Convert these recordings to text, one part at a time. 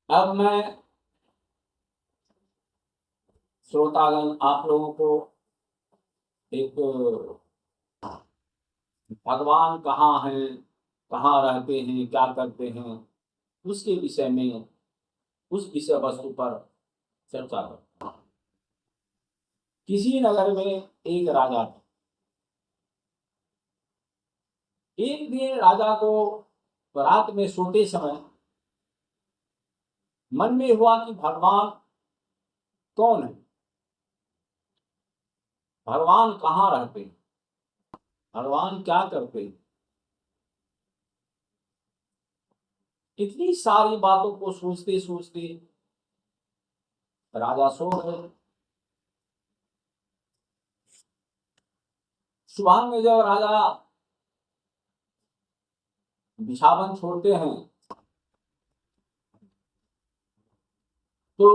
अब मैं श्रोतागण आप लोगों को एक भगवान कहाँ हैं, कहाँ रहते हैं, क्या करते हैं, उसके विषय में, उस विषय वस्तु पर चर्चा करते हैं। किसी नगर में एक राजा था। एक दिन राजा को रात में सोते समय मन में हुआ कि भगवान कौन है, भगवान कहाँ रहते हैं, भगवान क्या करते हैं। इतनी सारी बातों को सोचते सोचते राजा सो गए। सुबह में जब राजा बिछावन छोड़ते हैं तो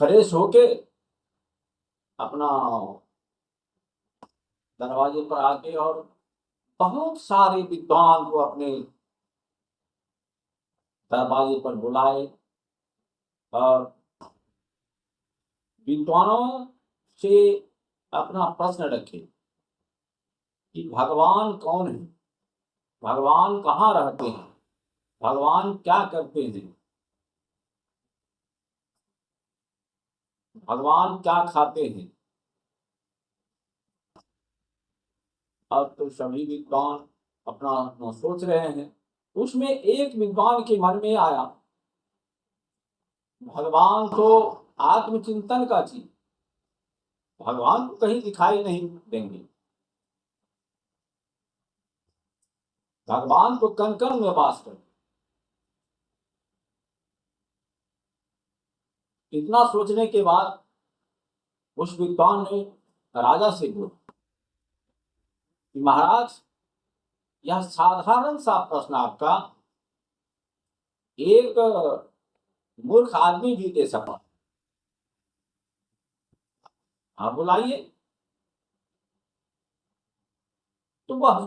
फ्रेश होके अपना दरवाजे पर आके और बहुत सारे विद्वान को अपने दरवाजे पर बुलाए और विद्वानों से अपना प्रश्न रखे कि भगवान कौन है, भगवान कहाँ रहते हैं, भगवान क्या करते हैं, भगवान क्या खाते हैं। अब तो सभी विद्वान अपना अपना सोच रहे हैं। उसमें एक विद्वान के मन में आया, भगवान तो आत्मचिंतन का चीज, भगवान तो कहीं दिखाई नहीं देंगे, भगवान तो कण कण में वास करते। इतना सोचने के बाद उस विद्वान ने राजा से बोला कि महाराज, यह साधारण सा प्रश्न आपका एक मूर्ख आदमी भी दे सकता, आप बुलाइए। तो वह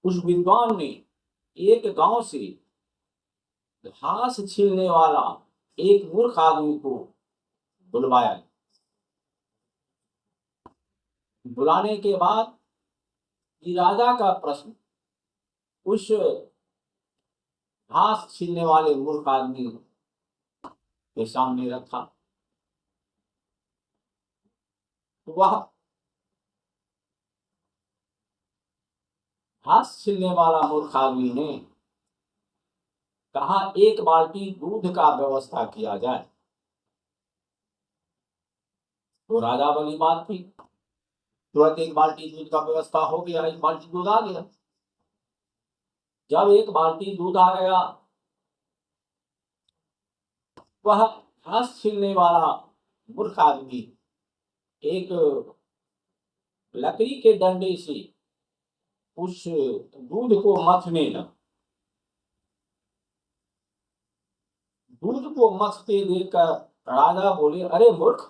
उस विद्वान ने एक गांव से घास छीलने वाला एक मूर्ख आदमी को बुलवाया। बुलाने के बाद राजा का प्रश्न उस घास छीलने वाले मूर्ख आदमी के सामने रखा। वह घास छीलने वाला मूर्ख आदमी ने कहा, एक बाल्टी दूध का व्यवस्था किया जाए। तो राजा वाली बात थी, तुरंत एक बाल्टी दूध का व्यवस्था हो गया, एक बाल्टी दूध आ गया। जब एक बाल्टी दूध आ गया, वह घास छीलने वाला मूर्ख आदमी एक लकड़ी के डंडे से उस दूध को मथने लगा। दूध को मथते देखकर राजा बोले, अरे मूर्ख,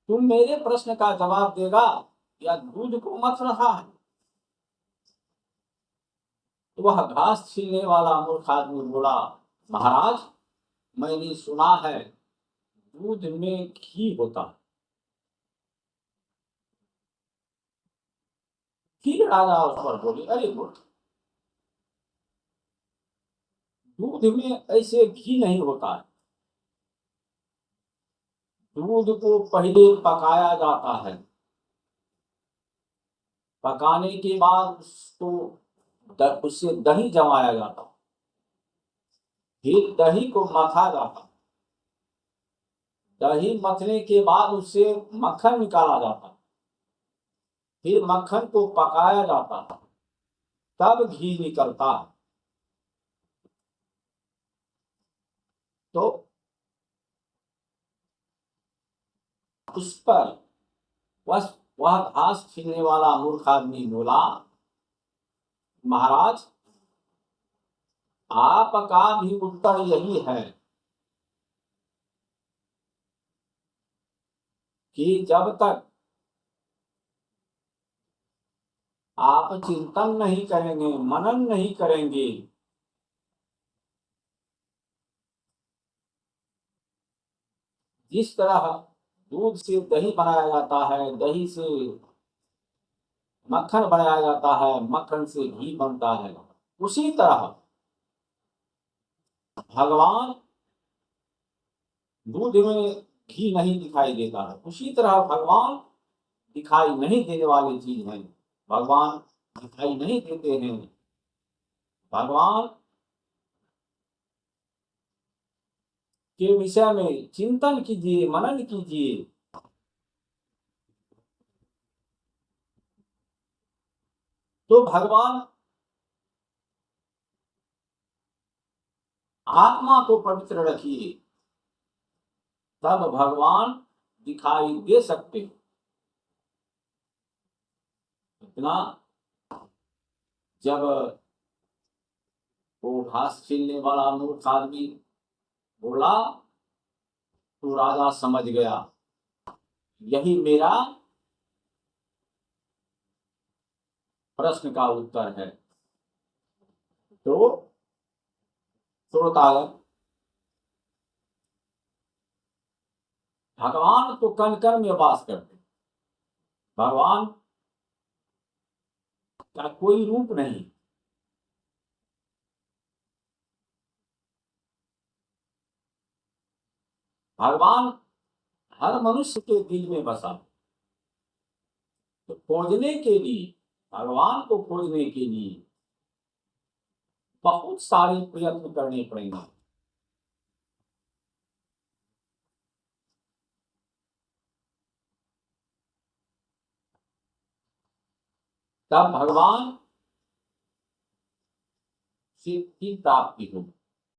तुम मेरे प्रश्न का जवाब देगा या दूध को मथ रहा है। तो वह घास छीलने वाला मूर्ख आदमी बोला, महाराज, मैंने सुना है दूध में घी होता है। फिर राजा उस पर बोले, अरे मूर्ख, दूध में ऐसे घी नहीं होता है। दूध को पहले पकाया जाता है, पकाने के बाद उसको उससे दही जमाया जाता, फिर दही को मथा जाता, दही मथने के बाद उससे मक्खन निकाला जाता, फिर मक्खन को पकाया जाता, तब घी निकलता। तो उस पर वह घास छीलने वाला मूर्ख आदमी बोला, महाराज, आपका भी उत्तर यही है कि जब तक आप चिंतन नहीं करेंगे, मनन नहीं करेंगे, जिस तरह दूध से दही बनाया जाता है, दही से मक्खन बनाया जाता है, मक्खन से घी बनता है, उसी तरह भगवान दूध में घी नहीं दिखाई देता है, उसी तरह भगवान दिखाई नहीं देने वाली चीज है। भगवान दिखाई नहीं देते हैं। भगवान के विषय में चिंतन कीजिए, मनन कीजिए। तो भगवान आत्मा को पवित्र रखिए, तब भगवान दिखाई दे सकते हैं। इतना जब वो घास छीलने वाला मूर्ख आदमी बोला तो राजा समझ गया, यही मेरा प्रश्न का उत्तर है। तो श्रोतागण, भगवान तो कण कण में वास करते, भगवान का कोई रूप नहीं। भगवान हर मनुष्य के दिल में बसा। तो खोजने के लिए, भगवान को खोजने के लिए बहुत सारे प्रयत्न करने पड़ेंगे। तब भगवान से की प्राप्ति होगी।